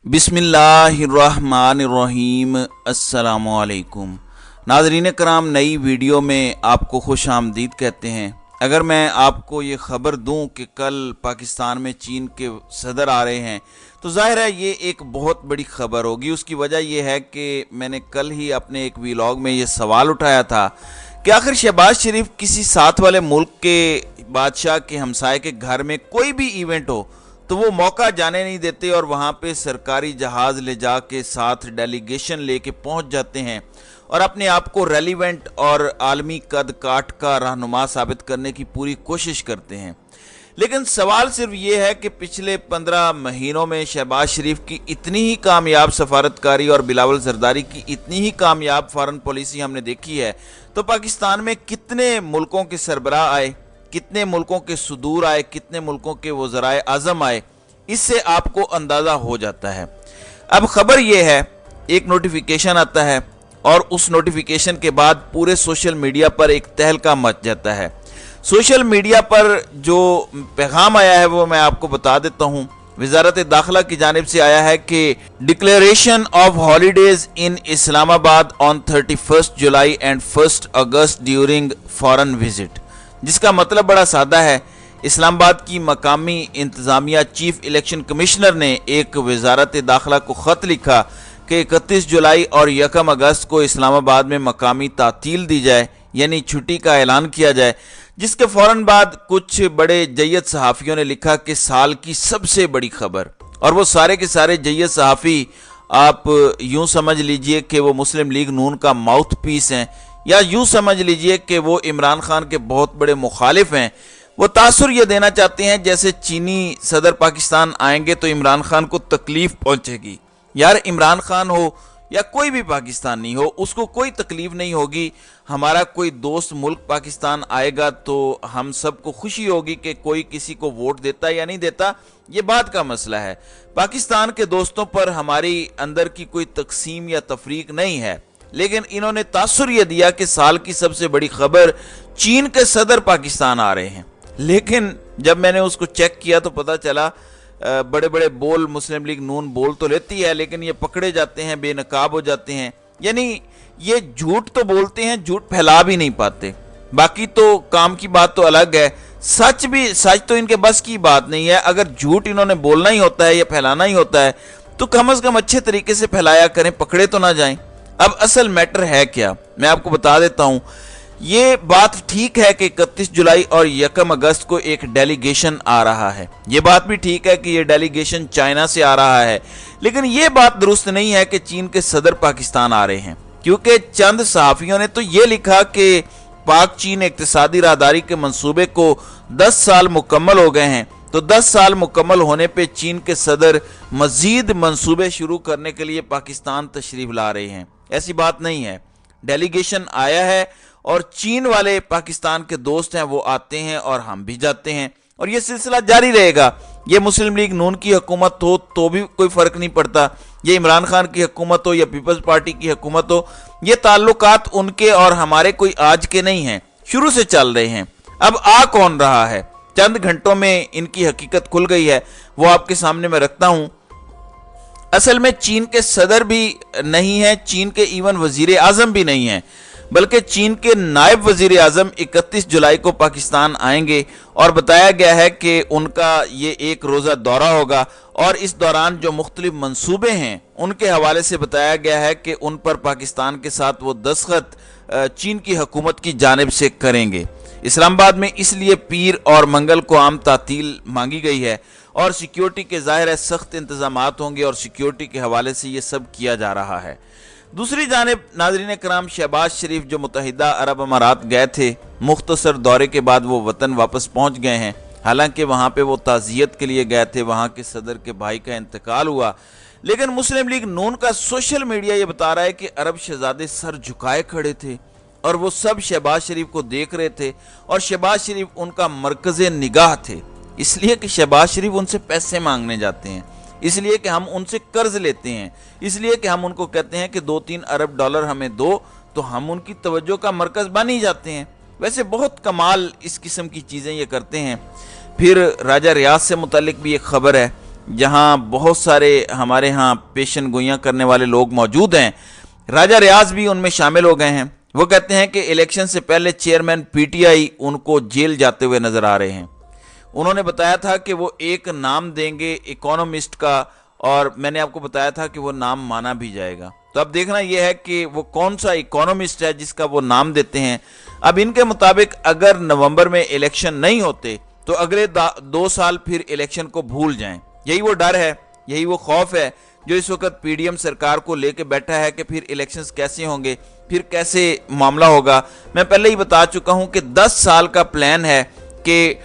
बिस्मिल्लाहिर्रहमानिर्रहीम। अस्सलामुअलैकुम नाज़रीन कराम, नई वीडियो में आपको खुश आमदीद कहते हैं। अगर मैं आपको ये ख़बर दूं कि कल पाकिस्तान में चीन के सदर आ रहे हैं तो ज़ाहिर है ये एक बहुत बड़ी ख़बर होगी। उसकी वजह यह है कि मैंने कल ही अपने एक व्लॉग में ये सवाल उठाया था कि आखिर शहबाज शरीफ किसी साथ वाले मुल्क के बादशाह के हमसाये के घर में कोई भी इवेंट हो तो वो मौका जाने नहीं देते और वहाँ पे सरकारी जहाज़ ले जा के साथ डेलीगेशन लेके पहुँच जाते हैं और अपने आप को रेलिवेंट और आलमी कद काठ का रहनुमा साबित करने की पूरी कोशिश करते हैं। लेकिन सवाल सिर्फ ये है कि पिछले 15 महीनों में शहबाज शरीफ की इतनी ही कामयाब सफारतकारी और बिलावल जरदारी की इतनी ही कामयाब फॉरेन पॉलिसी हमने देखी है, तो पाकिस्तान में कितने मुल्कों के सरबराह आए, कितने मुल्कों के सुदूर आए, कितने मुल्कों के वज़राए आज़म आए, इससे आपको अंदाज़ा हो जाता है। अब ख़बर यह है, एक नोटिफिकेशन आता है और उस नोटिफिकेशन के बाद पूरे सोशल मीडिया पर एक तहलका मच जाता है। सोशल मीडिया पर जो पैगाम आया है वो मैं आपको बता देता हूँ। वज़ारत दाखिला की जानिब से आया है कि declaration of holidays in Islamabad on 31 July and 1 August during foreign visit, जिसका मतलब बड़ा सादा है। इस्लामाबाद की मकामी इंतज़ामिया चीफ इलेक्शन कमिश्नर ने एक वज़ारत दाखिला को ख़त लिखा कि 31 जुलाई और 1 अगस्त को इस्लामाबाद में मकामी तातील दी जाए, यानी छुट्टी का ऐलान किया जाए। जिसके फ़ौरन बाद कुछ बड़े जय्यद सहाफ़ियों ने लिखा कि साल की सबसे बड़ी खबर, और वो सारे के सारे जय्यद सहाफ़ी आप यूँ समझ लीजिए कि वो मुस्लिम लीग नून का माउथ पीस हैं, या यूँ समझ लीजिए कि वो इमरान खान के बहुत बड़े मुखालिफ हैं। वो तासुर ये देना चाहते हैं जैसे चीनी सदर पाकिस्तान आएंगे तो इमरान खान को तकलीफ़ पहुँचेगी। यार, इमरान खान हो या कोई भी पाकिस्तानी हो, उसको कोई तकलीफ़ नहीं होगी। हमारा कोई दोस्त मुल्क पाकिस्तान आएगा तो हम सबको खुशी होगी कि कोई किसी को वोट देता या नहीं देता, ये बात का मसला है। पाकिस्तान के दोस्तों पर हमारी अंदर की कोई तकसीम या तफरीक नहीं है। लेकिन इन्होंने तासुर ये दिया कि साल की सबसे बड़ी खबर, चीन के सदर पाकिस्तान आ रहे हैं। लेकिन जब मैंने उसको चेक किया तो पता चला बड़े बड़े बोल मुस्लिम लीग नून बोल तो लेती है, लेकिन ये पकड़े जाते हैं, बेनकाब हो जाते हैं। यानी ये झूठ तो बोलते हैं, झूठ फैला भी नहीं पाते। बाकी तो काम की बात तो अलग है, सच तो इनके बस की बात नहीं है। अगर झूठ इन्होंने बोलना ही होता है या फैलाना ही होता है तो कम से कम अच्छे तरीके से फैलाया करें, पकड़े तो ना जाएं। अब असल मैटर है क्या, मैं आपको बता देता हूं। ये बात ठीक है कि 31 जुलाई और 1 अगस्त को एक डेलीगेशन आ रहा है। ये बात भी ठीक है कि ये डेलीगेशन चाइना से आ रहा है। लेकिन ये बात दुरुस्त नहीं है कि चीन के सदर पाकिस्तान आ रहे हैं, क्योंकि चंद सहाफ़ियों ने तो ये लिखा कि पाक चीन इक़्तिसादी राहदारी के मंसूबे को 10 साल मुकम्मल हो गए हैं, तो 10 साल मुकम्मल होने पे चीन के सदर मजीद मंसूबे शुरू करने के लिए पाकिस्तान तशरीफ़ ला रहे हैं। ऐसी बात नहीं है। डेलीगेशन आया है और चीन वाले पाकिस्तान के दोस्त हैं, वो आते हैं और हम भी जाते हैं, और ये सिलसिला जारी रहेगा। ये मुस्लिम लीग नून की हुकूमत हो तो भी कोई फ़र्क नहीं पड़ता, ये इमरान खान की हुकूमत हो या पीपल्स पार्टी की हुकूमत हो, ये ताल्लुकात उनके और हमारे कोई आज के नहीं हैं, शुरू से चल रहे हैं। अब आ कौन रहा है, चंद घंटों में इनकी हकीकत खुल गई है, वो आपके सामने मैं रखता हूँ। असल में चीन के सदर भी नहीं है, चीन के इवन वजीर आज़म भी नहीं है, बल्कि चीन के नायब वजीर आज़म 31 जुलाई को पाकिस्तान आएंगे और बताया गया है कि उनका ये एक रोज़ा दौरा होगा, और इस दौरान जो मुख्तलिफ मंसूबे हैं उनके हवाले से बताया गया है कि उन पर पाकिस्तान के साथ वो दस्तखत चीन की हुकूमत की जानिब से करेंगे। इस्लामाबाद में इसलिए पीर और मंगल को आम तातील मांगी गई है, और सिक्योरिटी के ज़ाहिर है सख्त इंतज़ामात होंगे, और सिक्योरिटी के हवाले से ये सब किया जा रहा है। दूसरी जानिब नाज़रीन कराम, शहबाज शरीफ जो मुत्तहिदा अरब अमारात गए थे, मुख्तसर दौरे के बाद वो वतन वापस पहुंच गए हैं। हालांकि वहां पे वो ताज़ियत के लिए गए थे, वहां के सदर के भाई का इंतकाल हुआ। लेकिन मुस्लिम लीग नून का सोशल मीडिया ये बता रहा है कि अरब शहजादे सर झुकाए खड़े थे और वो सब शहबाज शरीफ को देख रहे थे, और शहबाज शरीफ उनका मरकज़े निगाह थे। इसलिए कि शहबाज शरीफ उनसे पैसे मांगने जाते हैं, इसलिए कि हम उनसे कर्ज लेते हैं, इसलिए कि हम उनको कहते हैं कि 2-3 अरब डॉलर हमें दो, तो हम उनकी तवज्जो का मरकज़ बन ही जाते हैं। वैसे बहुत कमाल इस किस्म की चीज़ें ये करते हैं। फिर राजा रियाज से मुतल्लिक भी एक ख़बर है जहां बहुत सारे हमारे यहाँ पेशन गोइयाँ करने वाले लोग मौजूद हैं। राजा रियाज भी उनमें शामिल हो गए हैं। वो कहते हैं कि इलेक्शन से पहले चेयरमैन पीटीआई उनको जेल जाते हुए नजर आ रहे हैं। उन्होंने बताया था कि वो एक नाम देंगे इकोनॉमिस्ट का, और मैंने आपको बताया था कि वो नाम माना भी जाएगा। तो अब देखना यह है कि वो कौन सा इकोनॉमिस्ट है जिसका वो नाम देते हैं। अब इनके मुताबिक अगर नवंबर में इलेक्शन नहीं होते तो अगले 2 साल फिर इलेक्शन को भूल जाएं। यही वो डर है, यही वो खौफ है जो इस वक्त पीडीएम सरकार को लेके बैठा है कि फिर इलेक्शंस कैसे होंगे, फिर कैसे मामला होगा। मैं पहले ही बता चुका हूं कि 10 साल का प्लान है कि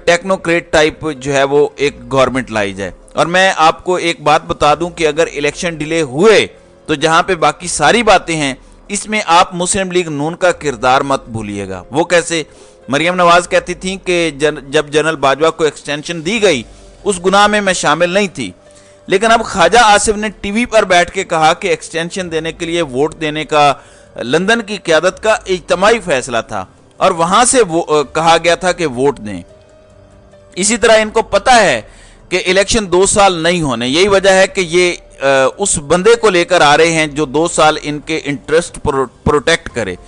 टेक्नोक्रेट टाइप जो है वो एक गवर्नमेंट लाई जाए। और मैं आपको एक बात बता दूं कि अगर इलेक्शन डिले हुए तो जहां पे बाकी सारी बातें हैं, इसमें आप मुस्लिम लीग नून का किरदार मत भूलिएगा। वो कैसे? मरियम नवाज कहती थी कि जब जनरल बाजवा को एक्सटेंशन दी गई उस गुनाह में मैं शामिल नहीं थी, लेकिन अब ख्वाजा आसिफ ने टीवी पर बैठ के कहा कि एक्सटेंशन देने के लिए वोट देने का लंदन की क़यादत का इज्तिमाई फैसला था और वहां से कहा गया था कि वोट दें। इसी तरह इनको पता है कि इलेक्शन 2 साल नहीं होने। यही वजह है कि ये उस बंदे को लेकर आ रहे हैं जो 2 साल इनके इंटरेस्ट प्रोटेक्ट करे।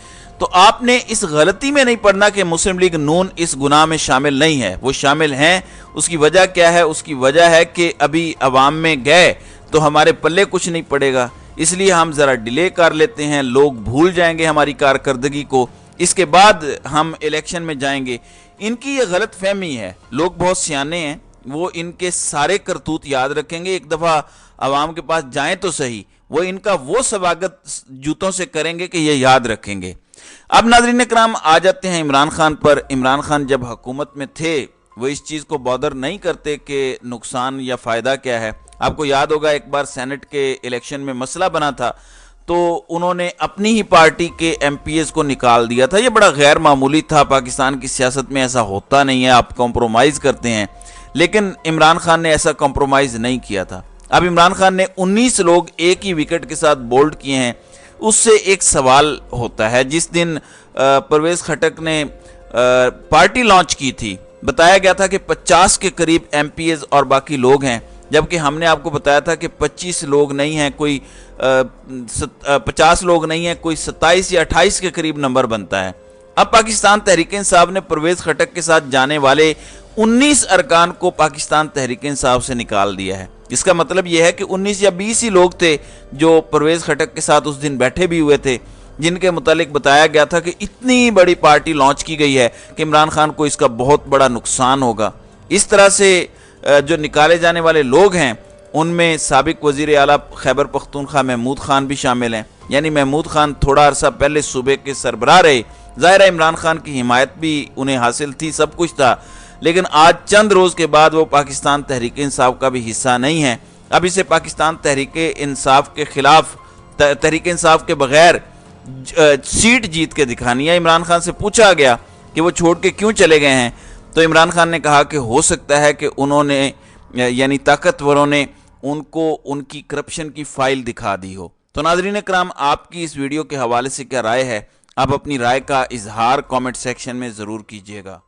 तो आपने इस गलती में नहीं पड़ना कि मुस्लिम लीग नून इस गुनाह में शामिल नहीं है। वो शामिल हैं। उसकी वजह क्या है? उसकी वजह है कि अभी अवाम में गए तो हमारे पल्ले कुछ नहीं पड़ेगा, इसलिए हम ज़रा डिले कर लेते हैं। लोग भूल जाएंगे हमारी कारकर्दगी को, इसके बाद हम इलेक्शन में जाएंगे। इनकी ये गलत फहमी है। लोग बहुत सियाने हैं, वो इनके सारे करतूत याद रखेंगे। एक दफ़ा अवाम के पास जाएं तो सही, वो इनका वो स्वागत जूतों से करेंगे कि ये याद रखेंगे। अब नाज़रीन कराम आ जाते हैं इमरान खान पर। इमरान खान जब हुकूमत में थे वो इस चीज़ को बॉदर नहीं करते कि नुकसान या फ़ायदा क्या है। आपको याद होगा एक बार सेनेट के इलेक्शन में मसला बना था तो उन्होंने अपनी ही पार्टी के एमपीएस को निकाल दिया था। ये बड़ा गैर मामूली था। पाकिस्तान की सियासत में ऐसा होता नहीं है, आप कॉम्प्रोमाइज़ करते हैं, लेकिन इमरान खान ने ऐसा कॉम्प्रोमाइज़ नहीं किया था। अब इमरान खान ने 19 लोग एक ही विकेट के साथ बोल्ड किए हैं। उससे एक सवाल होता है, जिस दिन परवेज़ खटक ने पार्टी लॉन्च की थी बताया गया था कि 50 के करीब एमपीएस और बाकी लोग हैं, जबकि हमने आपको बताया था कि 25 लोग नहीं हैं, कोई 50 लोग नहीं हैं, कोई 27 या 28 के करीब नंबर बनता है। अब पाकिस्तान तहरीक इंसाफ ने परवेज़ खटक के साथ जाने वाले 19 अरकान को पाकिस्तान तहरीक इंसाफ से निकाल दिया है। इसका मतलब यह है कि 19 या 20 ही लोग थे जो परवेज़ खटक के साथ उस दिन बैठे भी हुए थे, जिनके मुतालिक बताया गया था कि इतनी बड़ी पार्टी लॉन्च की गई है कि इमरान खान को इसका बहुत बड़ा नुकसान होगा। इस तरह से जो निकाले जाने वाले लोग हैं उनमें साबिक वज़ीर आला खैबर पख्तूनख्वा महमूद खान भी शामिल हैं। यानी महमूद खान थोड़ा अरसा पहले सूबे के सरबराह रहे। ज़ाहिर है इमरान खान की हिमायत भी उन्हें हासिल थी, सब कुछ था, लेकिन आज चंद रोज़ के बाद वो पाकिस्तान तहरीक इंसाफ का भी हिस्सा नहीं है। अब इसे पाकिस्तान तहरीक इंसाफ के खिलाफ, तहरीक इंसाफ के बगैर सीट जीत के दिखानी है। इमरान खान से पूछा गया कि वो छोड़ के क्यों चले गए हैं, तो इमरान खान ने कहा कि हो सकता है कि उन्होंने यानी ताकतवरों ने उनको उनकी करप्शन की फाइल दिखा दी हो। तो नाज़रीन कराम, आपकी इस वीडियो के हवाले से क्या राय है? आप अपनी राय का इजहार कमेंट सेक्शन में ज़रूर कीजिएगा।